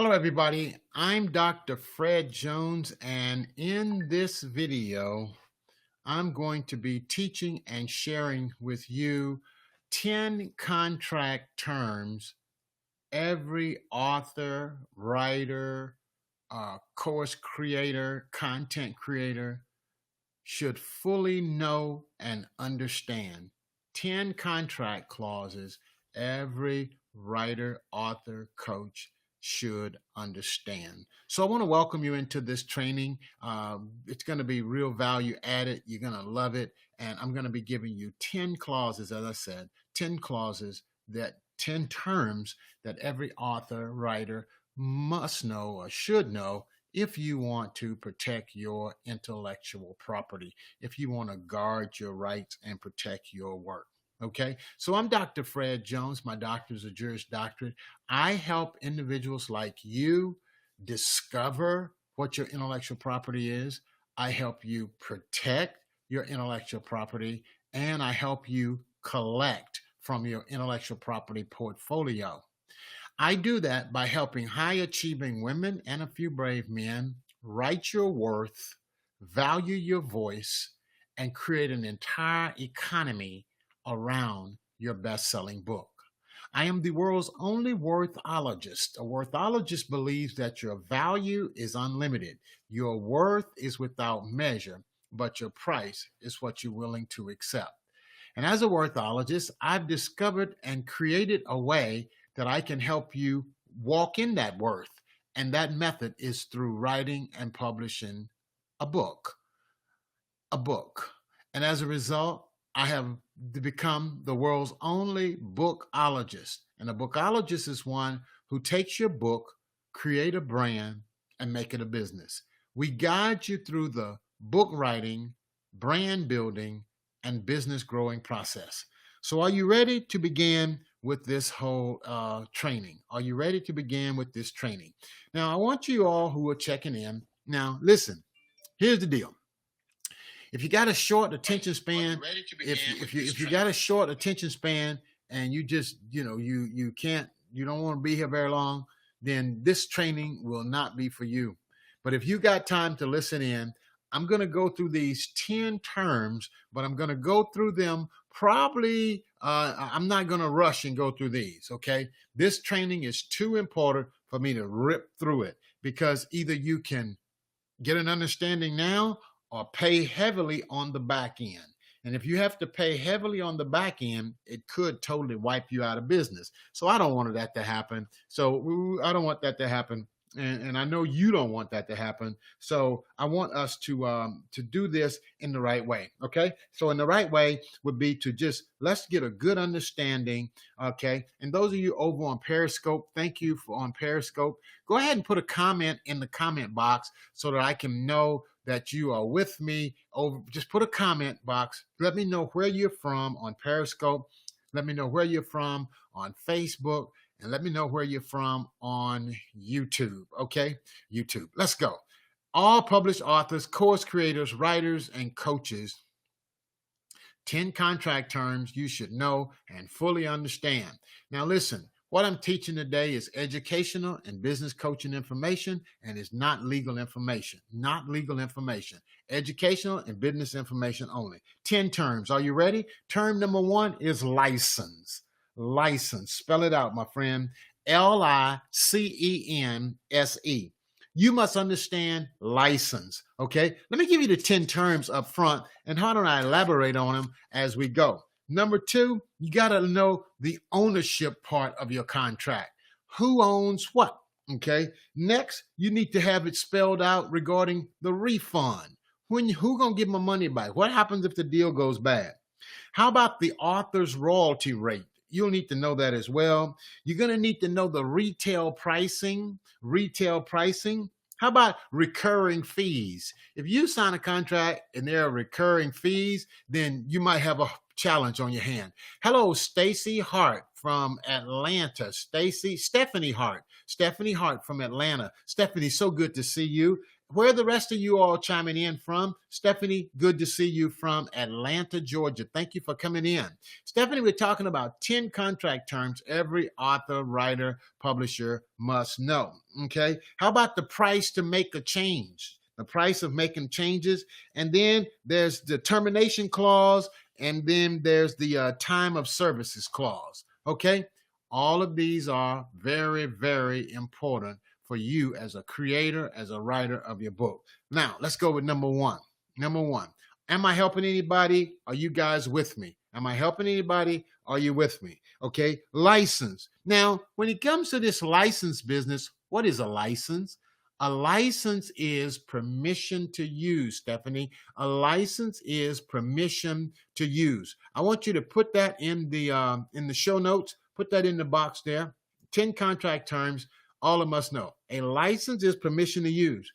Hello, everybody. I'm Dr. Fred Jones, and in this video, I'm going to be teaching and sharing with you 10 contract terms every author, writer, course creator, content creator should fully know and understand. 10 contract clauses every writer, author, coach should understand. So I want to welcome you into this training. It's going to be real value added. You're going to love it. And I'm going to be giving you 10 clauses, as I said, 10 clauses 10 terms that every author, writer must know or should know if you want to protect your intellectual property, if you want to guard your rights and protect your work. Okay, so I'm Dr. Fred Jones. My doctorate is a Juris Doctorate. I help individuals like you discover what your intellectual property is. I help you protect your intellectual property, and I help you collect from your intellectual property portfolio. I do that by helping high-achieving women and a few brave men write your worth, value your voice, and create an entire economy around your best-selling book. I am the world's only worthologist. A worthologist believes that your value is unlimited. Your worth is without measure, but your price is what you're willing to accept. And as a worthologist, I've discovered and created a way that I can help you walk in that worth. And that method is through writing and publishing a book. And as a result, I have become the world's only bookologist. And a bookologist is one who takes your book, create a brand, and make it a business. We guide you through the book writing, brand building, and business growing process. So are you ready to begin with this whole training? Are you ready to begin with this training? Now, I want you all who are checking in. Now, listen, here's the deal. If you got a short attention span, if you got a short attention span and you just, you don't want to be here very long, then this training will not be for you. But if you got time to listen in, I'm going to go through these 10 terms, but I'm going to go through them probably, I'm not going to rush and go through these, okay? This training is too important for me to rip through it because either you can get an understanding now or pay heavily on the back end. And if you have to pay heavily on the back end, it could totally wipe you out of business. So I don't want that to happen. So I don't want that to happen. And I know you don't want that to happen. So I want us to do this in the right way. Okay. So in the right way would be to let's get a good understanding. Okay. And those of you over on Periscope, thank you on Periscope. Go ahead and put a comment in the comment box so that I can know that you are with me. Just put a comment box. Let me know where you're from on Periscope. Let me know where you're from on Facebook. And let me know where you're from on YouTube, okay? YouTube. Let's go. All published authors, course creators, writers, and coaches, 10 contract terms you should know and fully understand. Now listen, what I'm teaching today is educational and business coaching information, and it's not legal information. Not legal information. Educational and business information only. 10 terms. Are you ready? Term number 1 is license. License. Spell it out, my friend. License. You must understand license, okay? Let me give you the 10 terms up front, and how don't I elaborate on them as we go. Number 2, you got to know the ownership part of your contract. Who owns what, okay? Next, you need to have it spelled out regarding the refund. Who going to give my money back? What happens if the deal goes bad? How about the author's royalty rate? You'll need to know that as well. You're going to need to know the retail pricing. How about recurring fees? If you sign a contract and there are recurring fees, then you might have a challenge on your hand. Hello, Stacy Hart from Atlanta. Stephanie Hart from Atlanta. Stephanie, so good to see you. where are the rest of you all chiming in from? Stephanie, good to see you from Atlanta, Georgia. Thank you for coming in. Stephanie, we're talking about 10 contract terms every author, writer, publisher must know. Okay. How about the price to make a change? The price of making changes. And then there's the termination clause. And then there's the time of services clause. Okay. All of these are very, very important for you as a creator, as a writer of your book. Now, let's go with number one. Number one, am I helping anybody? Are you guys with me? Am I helping anybody? Are you with me? Okay, license. Now, when it comes to this license business, what is a license? A license is permission to use, Stephanie. A license is permission to use. I want you to put that in the show notes. Put that in the box there. 10 contract terms. All of us know. A license is permission to use.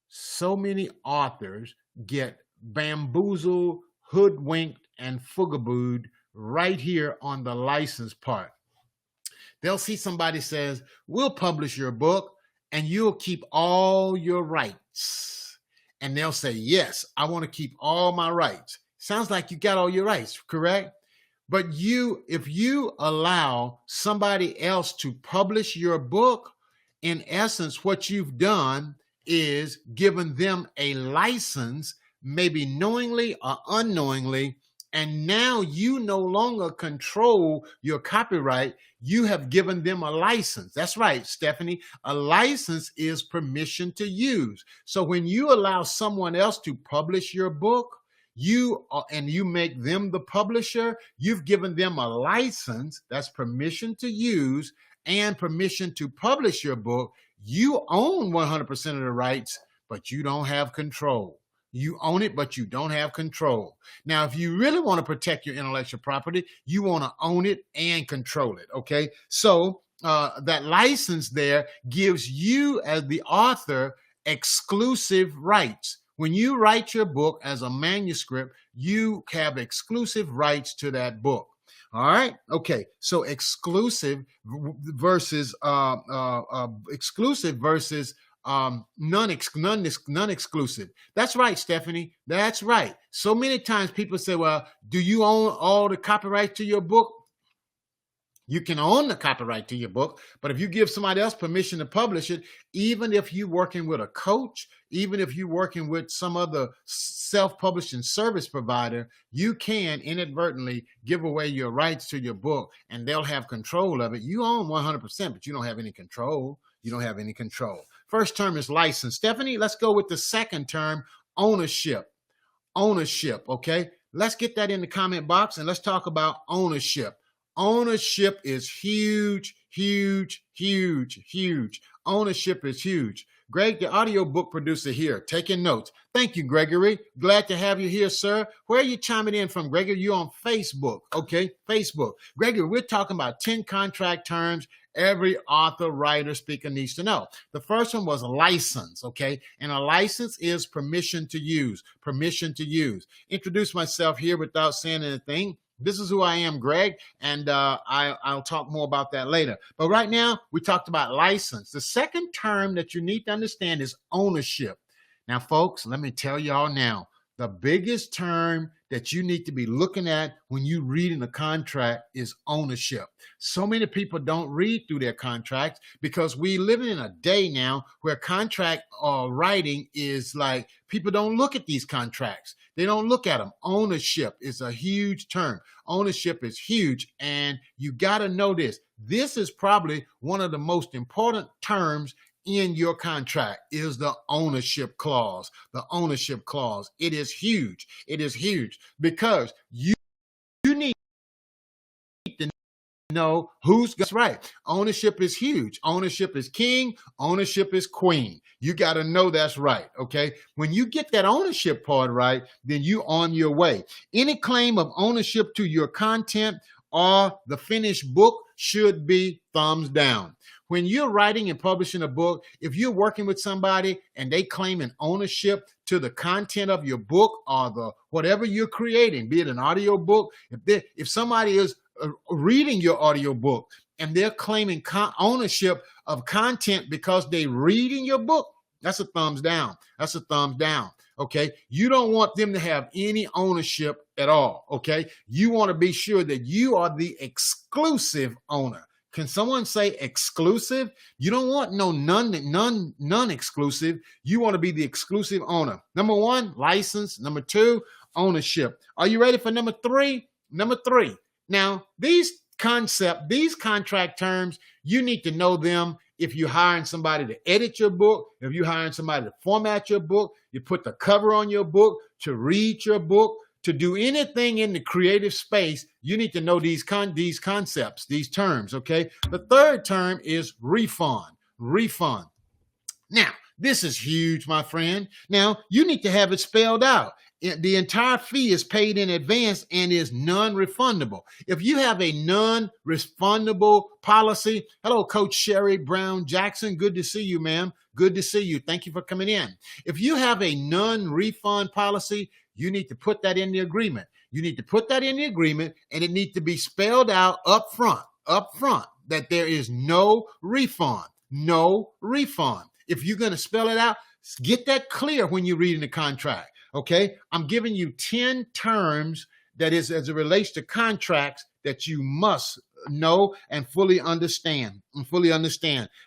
So many authors get bamboozled, hoodwinked, and fugabooed right here on the license part. They'll see somebody says, we'll publish your book and you'll keep all your rights. And they'll say, yes, I want to keep all my rights. Sounds like you got all your rights, correct? But if you allow somebody else to publish your book, in essence, what you've done is given them a license, maybe knowingly or unknowingly, and now you no longer control your copyright. You have given them a license. That's right, Stephanie. A license is permission to use. So when you allow someone else to publish your book, you make them the publisher, you've given them a license, that's permission to use, and permission to publish your book. You own 100% of the rights, but you don't have control. You own it, but you don't have control. Now, if you really want to protect your intellectual property, you want to own it and control it, okay? So that license there gives you, as the author, exclusive rights. When you write your book as a manuscript, you have exclusive rights to that book. All right. Okay. So exclusive versus non-exclusive. That's right, Stephanie. That's right. So many times people say, well, do you own all the copyright to your book? You can own the copyright to your book, but if you give somebody else permission to publish it, even if you're working with a coach, even if you're working with some other self-publishing service provider, you can inadvertently give away your rights to your book and they'll have control of it. You own 100%, but you don't have any control. You don't have any control. First term is license. Stephanie, let's go with the second term, ownership. Ownership, okay? Let's get that in the comment box and let's talk about ownership. Ownership is huge, huge, huge, huge. Ownership is huge. Greg, the audiobook producer here, taking notes. Thank you, Gregory. Glad to have you here, sir. Where are you chiming in from, Gregory? You're on Facebook, okay? Facebook. Gregory, we're talking about 10 contract terms every author, writer, speaker needs to know. The first one was a license, okay? And a license is permission to use, permission to use. Introduce myself here without saying anything. This is who I am, Greg, and I'll talk more about that later. But right now, we talked about license. The second term that you need to understand is ownership. Now, folks, let me tell y'all now, the biggest term that you need to be looking at when you read in a contract is ownership. So many people don't read through their contracts because we live in a day now where contract writing is like, people don't look at these contracts. They don't look at them. Ownership is a huge term. Ownership is huge. And you got to know this. This is probably one of the most important terms in your contract is the ownership clause. The ownership clause. It is huge. It is huge because you need to know who's got right. Ownership is huge. Ownership is king. Ownership is queen. You got to know that's right. Okay. When you get that ownership part right, then you on your way. Any claim of ownership to your content or the finished book should be thumbs down. When you're writing and publishing a book, if you're working with somebody and they claim an ownership to the content of your book or the whatever you're creating, be it an audio book, if somebody is reading your audio book and they're claiming ownership of content because they read in your book, That's a thumbs down. That's a thumbs down. Okay. You don't want them to have any ownership at all. Okay. You want to be sure that you are the exclusive owner. Can someone say exclusive? You don't want no none exclusive. You want to be the exclusive owner. Number one, license. Number two, ownership. Are you ready for number three? Number three. Now, these contract terms, you need to know them. If you're hiring somebody to edit your book, if you're hiring somebody to format your book, you put the cover on your book, to read your book, to do anything in the creative space, you need to know these concepts, these terms, okay? The third term is refund. Refund. Now, this is huge, my friend. Now, you need to have it spelled out. The entire fee is paid in advance and is non-refundable. If you have a non-refundable policy, hello, Coach Sherry Brown Jackson. Good to see you, ma'am. Good to see you. Thank you for coming in. If you have a non-refund policy, you need to put that in the agreement. You need to put that in the agreement, and it needs to be spelled out up front, that there is no refund, no refund. If you're going to spell it out, get that clear when you're reading the contract. Okay, I'm giving you 10 terms that is as it relates to contracts that you must know and fully understand.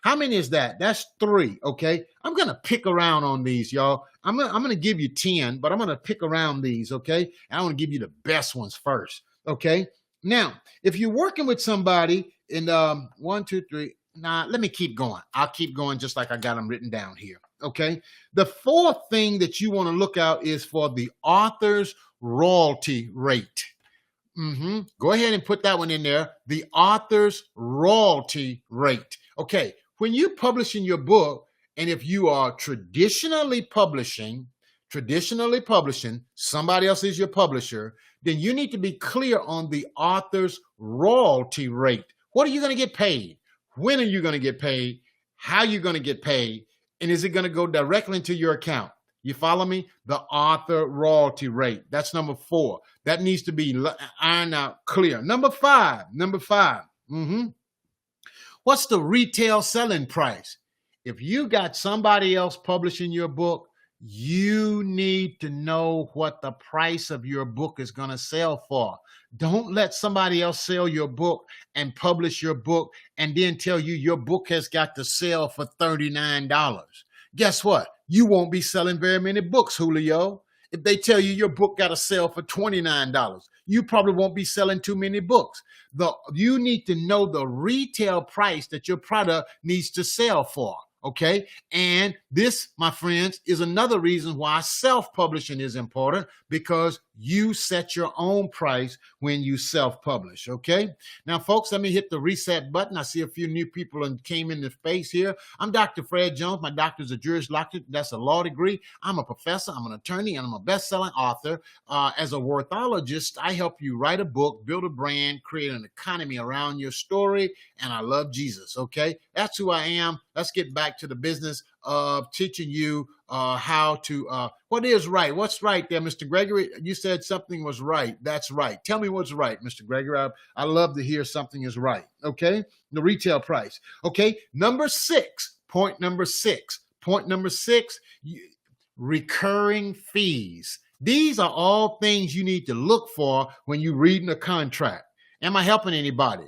How many is that? That's 3. Okay, I'm gonna pick around on these, y'all. I'm gonna give you 10, but I'm gonna pick around these. Okay, and I want to give you the best ones first. Okay, now if you're working with somebody in 1, 2, 3. Nah, let me keep going. I'll keep going just like I got them written down here. Okay. The fourth thing that you want to look out is for the author's royalty rate. Go ahead and put that one in there. The author's royalty rate. Okay. When you're publishing your book, and if you are traditionally publishing, somebody else is your publisher, then you need to be clear on the author's royalty rate. What are you going to get paid? When are you going to get paid? How are you going to get paid? And is it going to go directly into your account? You follow me? The author royalty rate. That's number 4. That needs to be ironed out clear. Number 5. What's the retail selling price? If you got somebody else publishing your book, you need to know what the price of your book is going to sell for. Don't let somebody else sell your book and publish your book and then tell you your book has got to sell for $39. Guess what? You won't be selling very many books, Julio. If they tell you your book got to sell for $29, you probably won't be selling too many books. You need to know the retail price that your product needs to sell for. Okay. And this, my friends, is another reason why self-publishing is important, because you set your own price when you self-publish. Okay. Now, folks, let me hit the reset button. I see a few new people came into space here. I'm Dr. Fred Jones. My doctor's a Juris Doctor. That's a law degree. I'm a professor. I'm an attorney, and I'm a best-selling author. As a worthologist, I help you write a book, build a brand, create an economy around your story. And I love Jesus. Okay. That's who I am. Let's get back to the business of teaching you how to, what is right? What's right there, Mr. Gregory? You said something was right. That's right. Tell me what's right, Mr. Gregory. I love to hear something is right. Okay. The retail price. Okay. Number 6, point number 6, recurring fees. These are all things you need to look for when you're reading a contract. Am I helping anybody?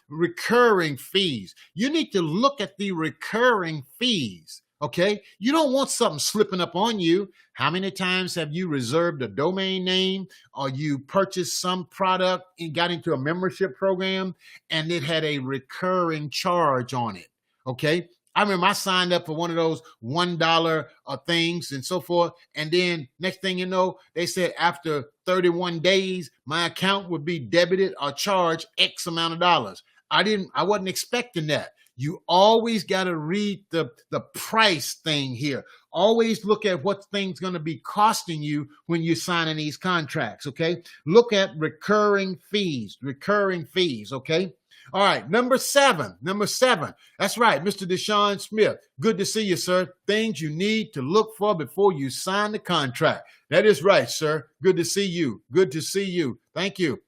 Recurring fees. You need to look at the recurring fees. Okay. You don't want something slipping up on you. How many times have you reserved a domain name, or you purchased some product and got into a membership program and it had a recurring charge on it? Okay. I remember I signed up for one of those $1 things and so forth. And then next thing you know, they said after 31 days, my account would be debited or charged X amount of dollars. I wasn't expecting that. You always got to read the price thing here. Always look at what things going to be costing you when you're signing these contracts. Okay. Look at recurring fees. Okay. All right, number seven. That's right, Mr. Deshaun Smith. Good to see you, sir. Things you need to look for before you sign the contract. That is right, sir. Good to see you. Good to see you. Thank you.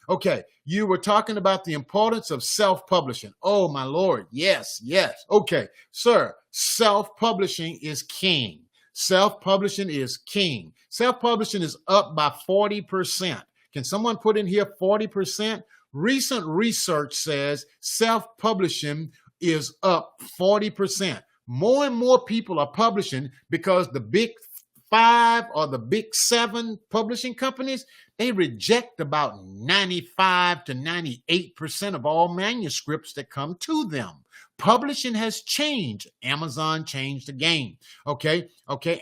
Okay, you were talking about the importance of self-publishing. Oh, my Lord. Yes. Okay, sir, self-publishing is king. Self-publishing is king. Self-publishing is up by 40%. Can someone put in here 40%? Recent research says self-publishing is up 40%. More and more people are publishing because the big 5 or the big 7 publishing companies, they reject about 95 to 98% of all manuscripts that come to them. Publishing has changed. Amazon changed the game. Okay,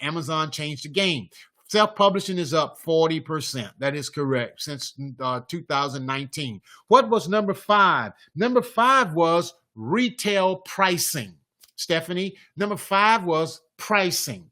Amazon changed the game. Self-publishing is up 40%. That is correct, since 2019. What was number 5? Number 5 was retail pricing. Stephanie, number 5 was pricing.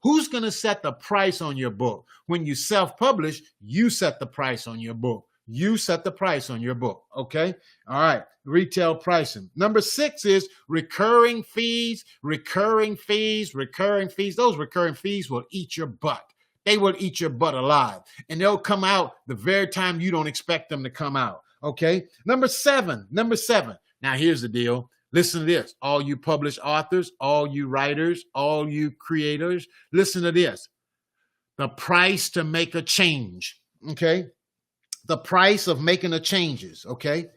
Who's going to set the price on your book? When you self-publish, you set the price on your book. You set the price on your book, okay? All right, retail pricing. Number 6 is recurring fees. Recurring fees. Those recurring fees will eat your butt. They will eat your butt alive, and they'll come out the very time you don't expect them to come out, okay? Number 7. Now, here's the deal. Listen to this. All you published authors, all you writers, all you creators, listen to this. The price to make a change, okay? The price of making the changes, okay?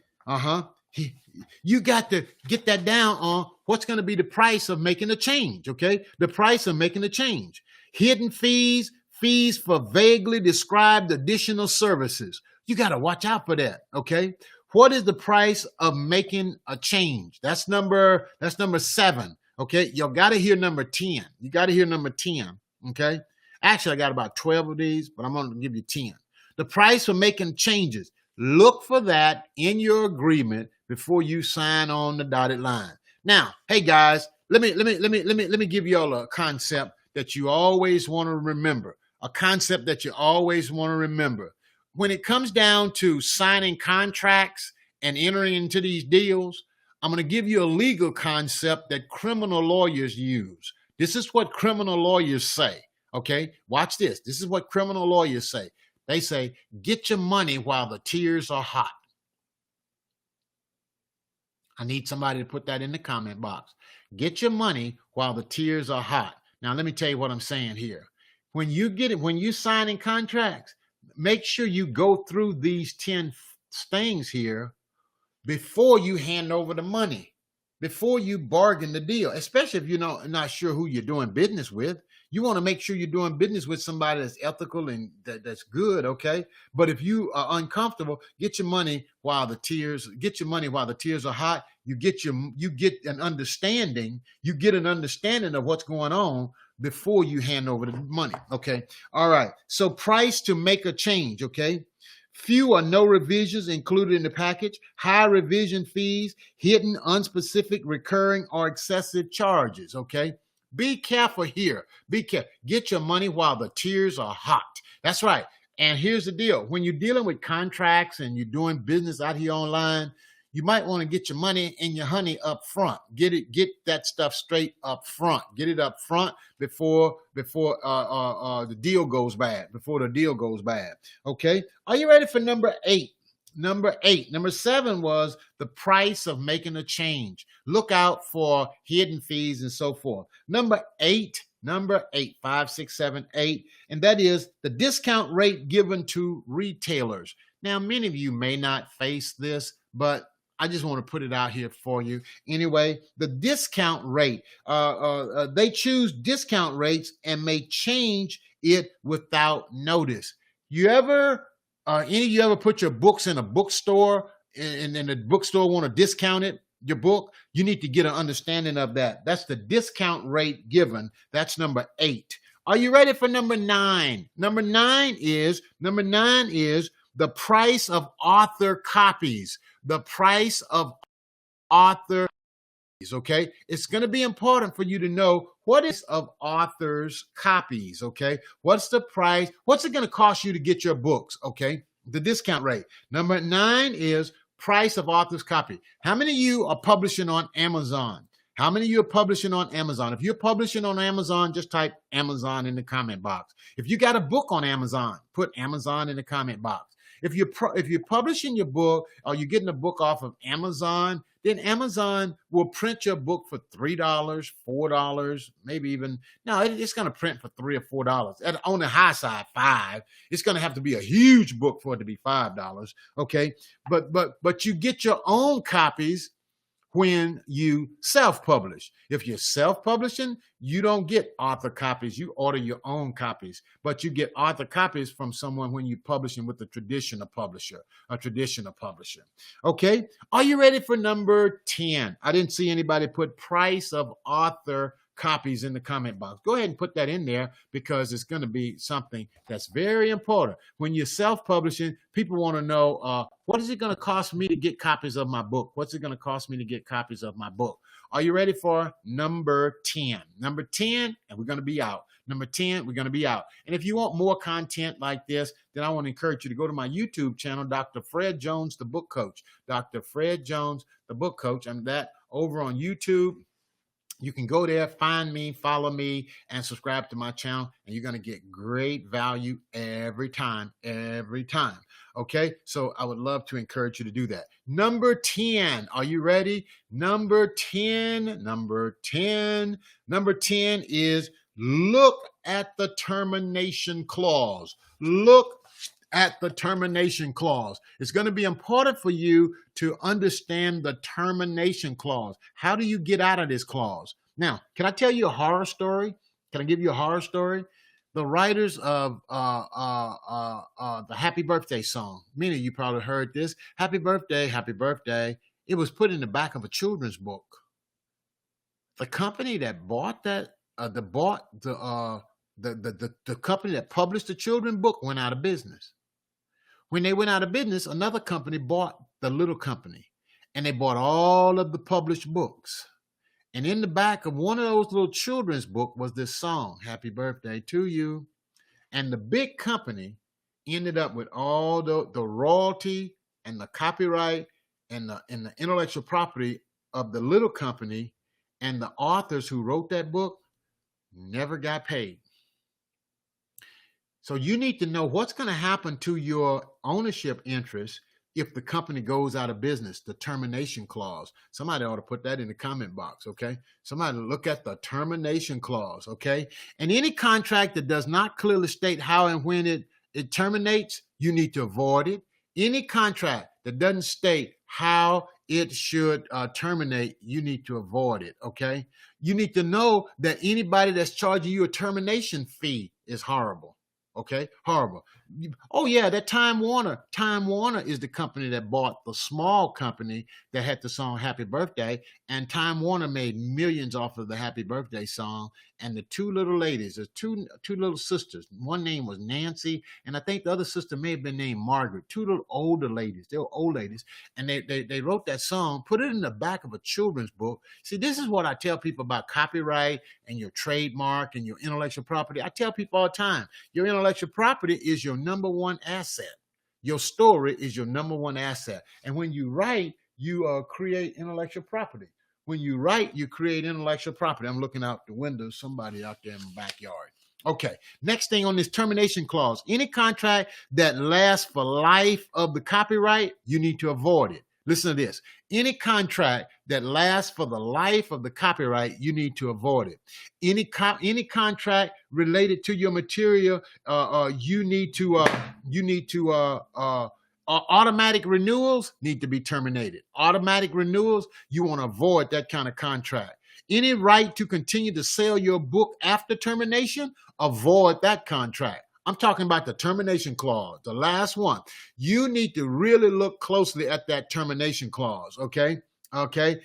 You got to get that down on what's going to be the price of making a change, okay? The price of making a change. Hidden fees, fees for vaguely described additional services. You got to watch out for that, okay? What is the price of making a change? That's number 7, okay? You got to hear number 10. You got to hear number 10, okay? Actually, I got about 12 of these, but I'm going to give you 10. The price for making changes. Look for that in your agreement before you sign on the dotted line. Now, hey guys, let me give you all a concept that you always want to remember. A concept that you always want to remember. When it comes down to signing contracts and entering into these deals, I'm going to give you a legal concept that criminal lawyers use. This is what criminal lawyers say, okay? Watch this. This is what criminal lawyers say. They say, get your money while the tears are hot. I need somebody to put that in the comment box. Get your money while the tears are hot. Now, let me tell you what I'm saying here. When you signing contracts, make sure you go through these 10 things here before you hand over the money, before you bargain the deal, especially if you're not sure who you're doing business with. You want to make sure you're doing business with somebody that's ethical and that's good, okay? But if you are uncomfortable, get your money while the tears are hot. You get an understanding of what's going on before you hand over the money, okay? All right, so price to make a change, okay? Few or no revisions included in the package, high revision fees, hidden, unspecific, recurring, or excessive charges, okay? Be careful here. Be careful. Get your money while the tears are hot. That's right. And here's the deal. When you're dealing with contracts and you're doing business out here online, you might want to get your money and your honey up front. Get that stuff straight up front. Get it up front before the deal goes bad. Before the deal goes bad. Okay. Are you ready for number 8? Number 7 was the price of making a change. Look out for hidden fees and so forth. Number 8, 5, 6, 7, 8, and that is the discount rate given to retailers. Now, many of you may not face this, but I just want to put it out here for you. Anyway, the discount rate, they choose discount rates and may change it without notice. Any of you ever put your books in a bookstore and the bookstore want to discount your book? You need to get an understanding of that. That's the discount rate given. That's number 8. Are you ready for number 9? Number 9 is the price of author copies. The price of author copies, okay? It's going to be important for you to know what is of authors' copies, okay? What's the price? What's it going to cost you to get your books, okay? The discount rate. Number 9 is Price of author's copy. How many of you are publishing on Amazon? How many of you are publishing on Amazon? If you're publishing on Amazon, just type Amazon in the comment box. If you got a book on Amazon, put Amazon in the comment box. If you're publishing your book or you're getting a book off of Amazon, then Amazon will print your book for $3, $4, maybe even, no, it's going to print for $3 or $4. On the high side, $5. It's going to have to be a huge book for it to be $5. Okay, but you get your own copies when you self-publish. If you're self-publishing, you don't get author copies. You order your own copies, but you get author copies from someone when you're publishing with a traditional publisher. Okay, are you ready for number 10? I didn't see anybody put price of author copies in the comment box. Go ahead and put that in there because it's going to be something that's very important. When you're self-publishing, people want to know, what is it going to cost me to get copies of my book? What's it going to cost me to get copies of my book? Are you ready for number 10? Number 10, and we're going to be out. Number 10, we're going to be out. And if you want more content like this, then I want to encourage you to go to my YouTube channel, Dr. Fred Jones, the Book Coach. Dr. Fred Jones, the Book Coach. I'm that over on YouTube. You can go there, find me, follow me, and subscribe to my channel, and you're going to get great value every time. Okay, so I would love to encourage you to do that. Number 10, are you ready? Number 10 is look at the termination clause. Look at the termination clause. It's going to be important for you to understand the termination clause. How do you get out of this clause? Now, can I tell you a horror story? Can I give you a horror story? The writers of the Happy Birthday song, many of you probably heard this. Happy birthday, happy birthday. It was put in the back of a children's book. The company that bought that, the company that published the children's book went out of business. When they went out of business, another company bought the little company, and they bought all of the published books. And in the back of one of those little children's books was this song, Happy Birthday to You. And the big company ended up with all the royalty and the copyright and the intellectual property of the little company, and the authors who wrote that book never got paid. So you need to know what's going to happen to your ownership interest if the company goes out of business, the termination clause. Somebody ought to put that in the comment box, okay? Somebody look at the termination clause, okay? And any contract that does not clearly state how and when it terminates, you need to avoid it. Any contract that doesn't state how it should terminate, you need to avoid it, okay? You need to know that anybody that's charging you a termination fee is horrible. Okay, horrible. Oh yeah, that Time Warner. Time Warner is the company that bought the small company that had the song Happy Birthday, and Time Warner made millions off of the Happy Birthday song. And the two little ladies, the two little sisters, one name was Nancy, and I think the other sister may have been named Margaret. Two little older ladies, they were old ladies, and they wrote that song, put it in the back of a children's book. See, this is what I tell people about copyright and your trademark and your intellectual property. I tell people all the time, your intellectual property is your number one asset. Your story is your number one asset. And when you write, you create intellectual property. When you write, you create intellectual property. I'm looking out the window, somebody out there in the backyard. Okay, next thing on this termination clause, any contract that lasts for life of the copyright, you need to avoid it. Listen to this. Any contract that lasts for the life of the copyright, you need to avoid it. Any contract related to your material, you need to automatic renewals need to be terminated. Automatic renewals, you want to avoid that kind of contract. Any right to continue to sell your book after termination, avoid that contract. I'm talking about the termination clause, the last one. You need to really look closely at that termination clause, okay? Okay.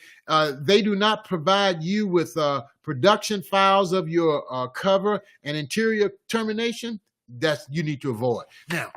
They do not provide you with production files of your cover and interior termination. That's you need to avoid. Now,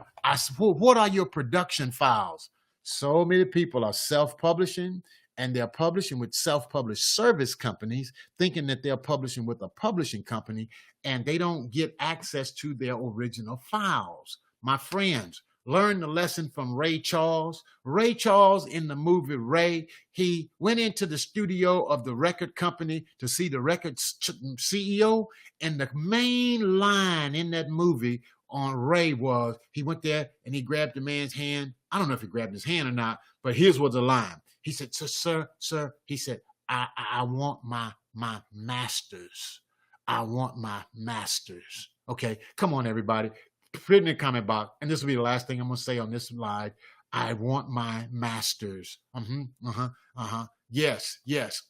what are your production files? So many people are self-publishing, and they're publishing with self-published service companies, thinking that they're publishing with a publishing company, and they don't get access to their original files. My friends, learn the lesson from Ray Charles. Ray Charles in the movie Ray, he went into the studio of the record company to see the record CEO. And the main line in that movie on Ray was, he went there and he grabbed the man's hand. I don't know if he grabbed his hand or not, but here's what the line. He said, sir, he said, I want my masters. I want my masters. Okay, come on, everybody. Put it in the comment box, and this will be the last thing I'm going to say on this slide. I want my masters. Yes,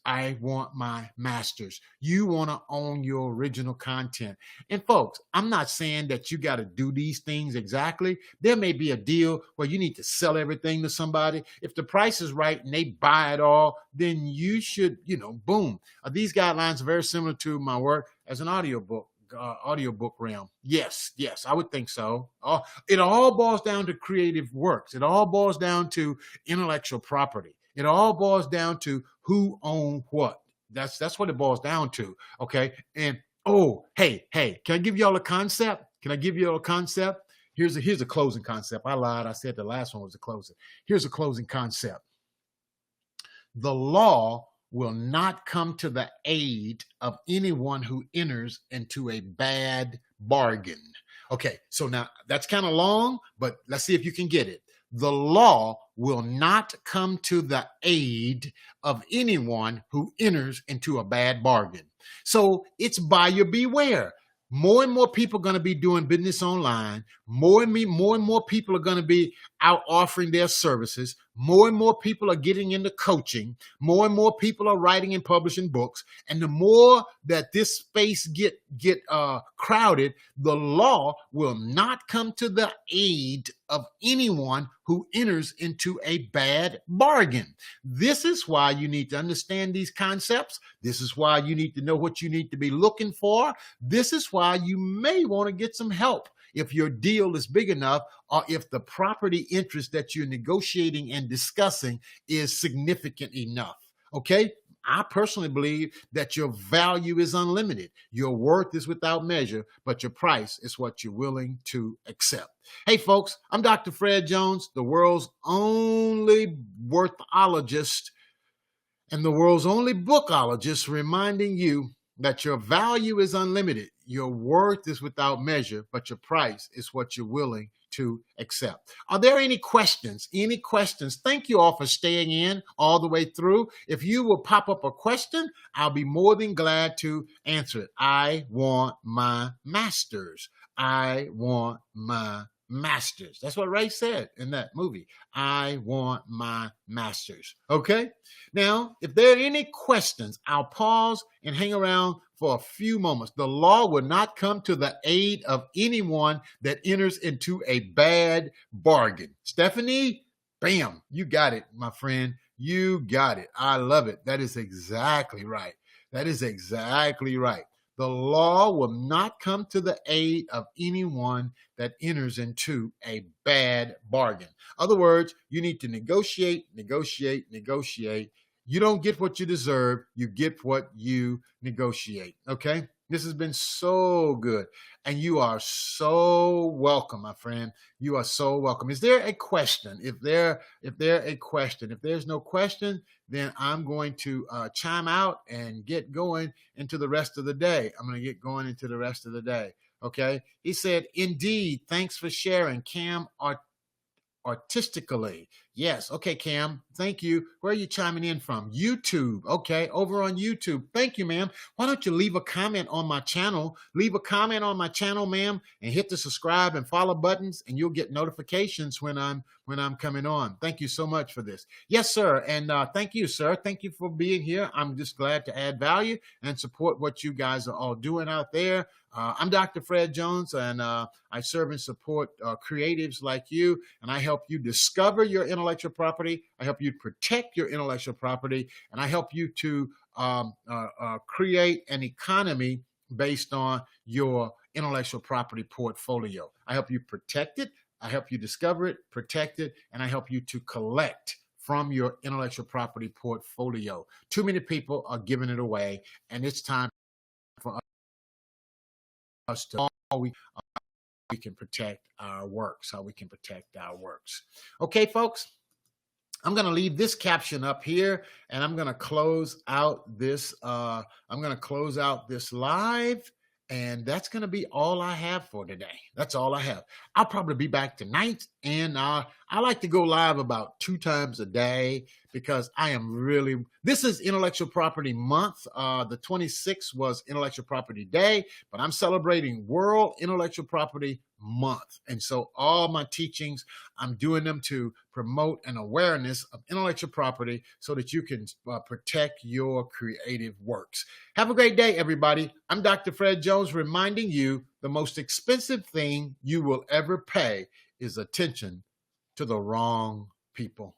I want my masters. You want to own your original content. And folks, I'm not saying that you got to do these things exactly. There may be a deal where you need to sell everything to somebody. If the price is right and they buy it all, then you should, boom. These guidelines are very similar to my work as an audiobook realm. Yes, I would think so. It all boils down to creative works. It all boils down to intellectual property. It all boils down to who owns what. That's what it boils down to. Okay. And hey, can I give y'all a concept? Here's a closing concept. I lied. I said the last one was a closing. Here's a closing concept. The law will not come to the aid of anyone who enters into a bad bargain. Okay, so now that's kind of long, but let's see if you can get it. The law will not come to the aid of anyone who enters into a bad bargain. So it's buyer beware. More and more people are going to be doing business online. More and more people are going to be out offering their services. More and more people are getting into coaching. More and more people are writing and publishing books. And the more that this space get crowded, the law will not come to the aid of anyone who enters into a bad bargain. This is why you need to understand these concepts. This is why you need to know what you need to be looking for. This is why you may want to get some help if your deal is big enough, or if the property interest that you're negotiating and discussing is significant enough. Okay? I personally believe that your value is unlimited. Your worth is without measure, but your price is what you're willing to accept. Hey, folks, I'm Dr. Fred Jones, the world's only worthologist and the world's only bookologist, reminding you that your value is unlimited. Your worth is without measure, but your price is what you're willing to accept. Are there any questions? Any questions? Thank you all for staying in all the way through. If you will pop up a question, I'll be more than glad to answer it. I want my masters. I want my masters. That's what Ray said in that movie. I want my masters. Okay? Now, if there are any questions, I'll pause and hang around for a few moments. The law will not come to the aid of anyone that enters into a bad bargain. Stephanie, bam, you got it, my friend. You got it. I love it. That is exactly right. That is exactly right. The law will not come to the aid of anyone that enters into a bad bargain. In other words, you need to negotiate. You don't get what you deserve. You get what you negotiate. Okay? This has been so good. And you are so welcome, my friend. You are so welcome. Is there a question? If there's no question, then I'm going to chime out and get going into the rest of the day. Okay. He said, indeed, thanks for sharing, Cam artistically. Yes. Okay, Cam. Thank you. Where are you chiming in from? YouTube. Okay. Over on YouTube. Thank you, ma'am. Why don't you leave a comment on my channel? Leave a comment on my channel, ma'am, and hit the subscribe and follow buttons, and you'll get notifications when I'm coming on. Thank you so much for this. Yes, sir. And thank you, sir. Thank you for being here. I'm just glad to add value and support what you guys are all doing out there. I'm Dr. Fred Jones, and I serve and support creatives like you, and I help you discover your intellectual property. I help you protect your intellectual property, and I help you to create an economy based on your intellectual property portfolio. I help you protect it. I help you discover it, protect it, and I help you to collect from your intellectual property portfolio. Too many people are giving it away, and it's time for us to all we we can protect our works, how we can protect our works. Okay, folks, I'm going to leave this caption up here, and I'm going to close out this. I'm going to close out this live, and that's going to be all I have for today. That's all I have. I'll probably be back tonight, and I like to go live about 2 times a day because I am really. This is Intellectual Property Month. The 26th was Intellectual Property Day, but I'm celebrating World Intellectual Property Month, and so all my teachings, I'm doing them to promote an awareness of intellectual property so that you can protect your creative works. Have a great day, everybody. I'm Dr. Fred Jones, reminding you the most expensive thing you will ever pay is attention to the wrong people.